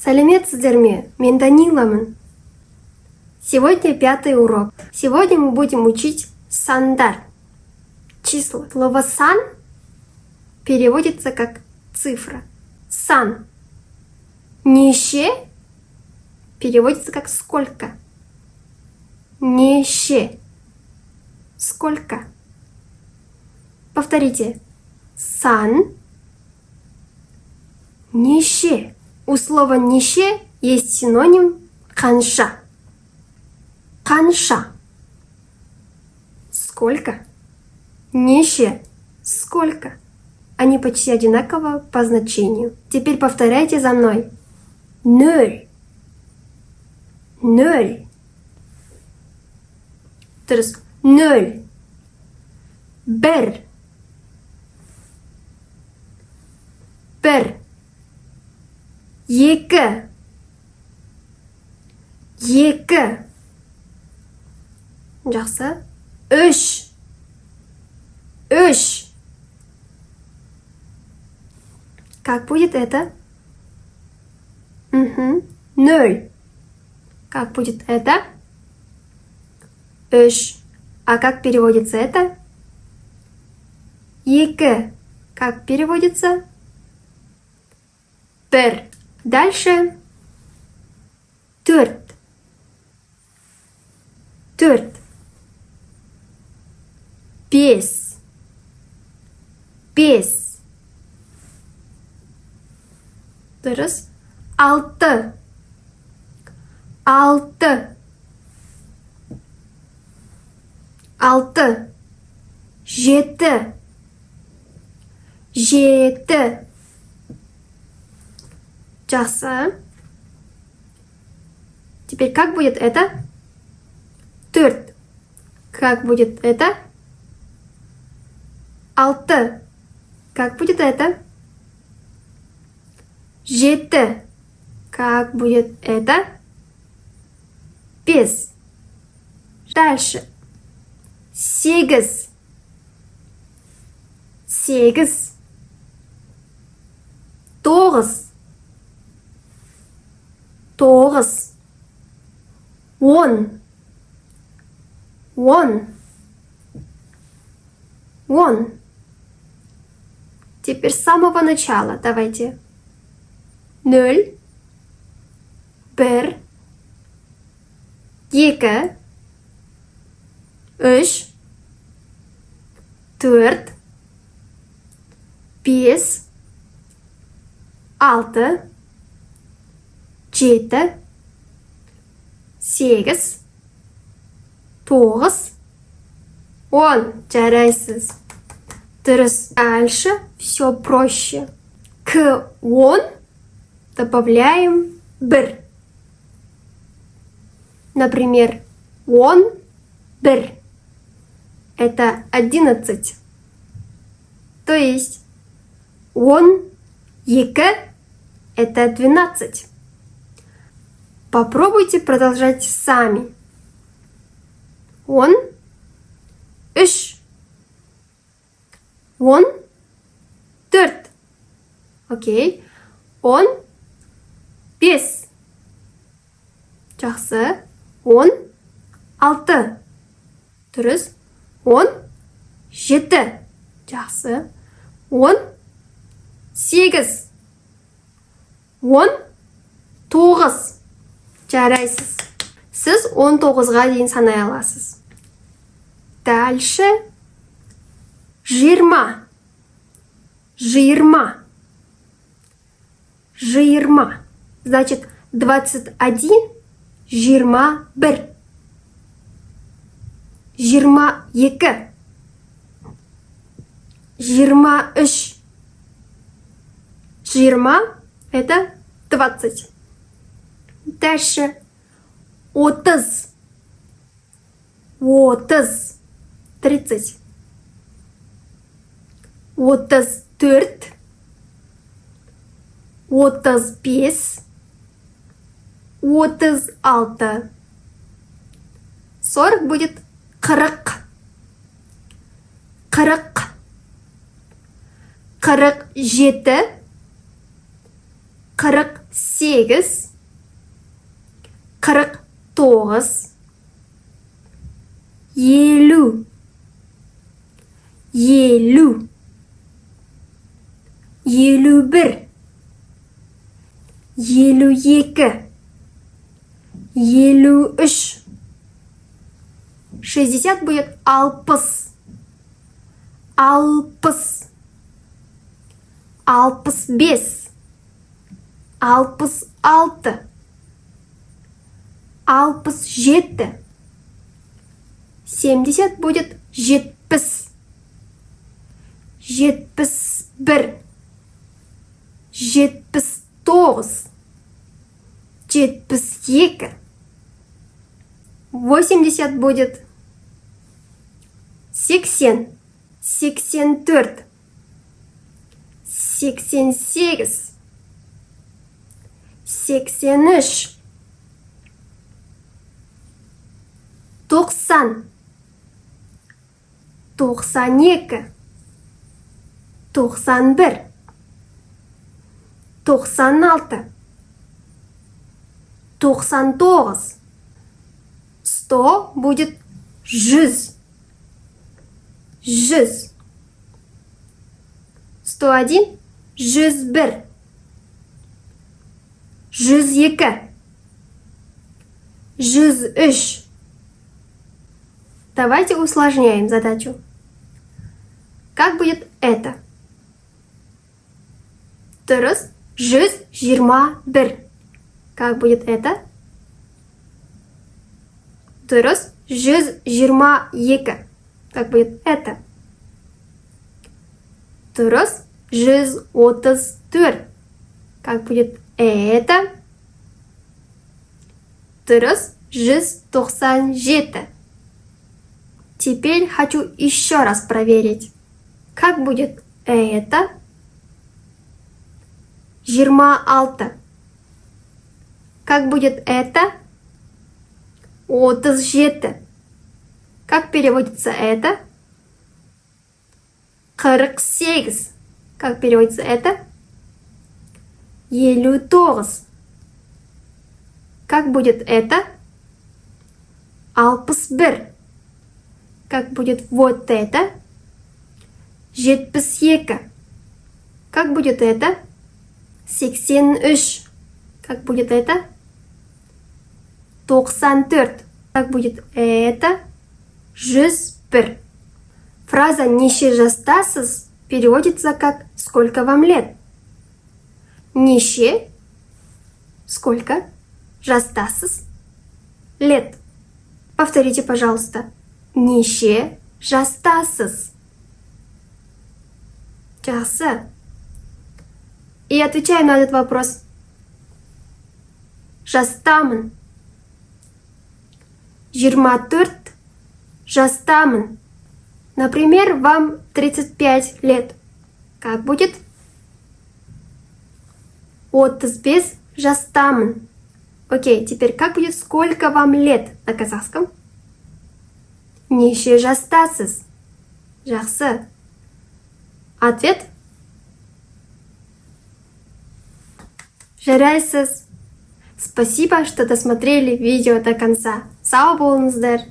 Сәлеметсіздер ме? Мен Даниламын. Сегодня 5-й урок. Сегодня мы будем учить сандар. Числа. Слово сан переводится как цифра. Сан. Неше переводится как сколько. Неше. Сколько. Повторите. Сан. Неше. У слова неше есть синоним канша. Канша. Сколько? Неше. Сколько? Они почти одинаково по значению. Теперь повторяйте за мной. Ноль. Ноль. Terus. Ноль. Бір. Бір. Екі. Екі. Жақсы. Үш. Үш. Как будет это? Ноль. Как будет это? Үш. А как переводится это? Екі. Как переводится? Бір. Дальше. Төрт. Төрт. Бес. Бес. Дұрыс. Алты. Алты. Алты. Жеті. Жеті. Жақсы. Теперь как будет это? Төрт. Как будет это? Алты. Как будет это? Жеті. Как будет это? Бес. Дальше. Сегіз. Сегіз. Тоғыз. Тоғыз. Он. Он. Он. Теперь с самого начала давайте. Ноль. Бір. Екі. Үш. Төрт. Бес. Алты. Жеті. Сегіз. Тоғыз. Он. Жарайсыз. Дұрыс. Дальше все проще. К он добавляем бір. Например, он бір. Это 11. То есть он екі это 12. Попробуйте продолжать сами. Он үш. Он төрт. Окей. Он бес. Жақсы. Он алты. Дұрыс. Он жеті. Жақсы. Он сегіз. Он тоғыз. Жарайсыз. Сіз 19-ға дейін санай аласыз. Дальше. Жиырма. Жиырма. Жиырма. Значит, 21. Жиырма бір. Жиырма екі. Жиырма үш. Жиырма это 20. Дальше. Отыз. Отыз. 30. Отыз төрт. Отыз бес. Отыз алты. 40 будет 40. 40. 47. 48. 8, 49, 50, 50, 51, 52, 53. 60 будет алпыс. Алпыс. Алпыс бес. Алпыс алты. Алпыс жеті. 70 будет жетпіс. Жетпіс бір. Жетпіс тоғыз. Жетпіс екі. 80 будет 80, 84, 88, 83, 90, 92, 91, 96, 99. 100 будет жүз. Жүз. 101 жүз бір. Жүз екі. Жүз үш. Давайте усложняем задачу. Как будет это? Дұрыс. Жүз жиырма бір. Как будет это? Дұрыс. Жүз жиырма екі. Как будет это? Дұрыс. Жүз отыз төрт. Как будет это? Дұрыс. Жүз тоқсан жеті. Теперь хочу еще раз проверить. Как будет это? Жиырма алты. Как будет это? Отыз жеті. Как переводится это? 48. Как переводится это? 59. Как будет это? Алпыс бір. Как будет вот это? Жетпіс екі. Как будет это? 83. Как будет это? 94. Как будет это? Жүз бір. Фраза «Неше жастасыз» переводится как «Сколько вам лет?». Неше – сколько? Жастасыз – лет. Повторите, пожалуйста. Неше жастасыз. Жақсы. И отвечаем на этот вопрос. Жастамын. Жиырма төрт. Жастамын. Например, вам 35 лет. Как будет? Отыз бес жастамын. Окей, теперь как будет сколько вам лет на казахском? Неше жастасыз. Жақсы. Ответ? Жарайсыз. Спасибо, что досмотрели видео до конца. Сау болыңыздар.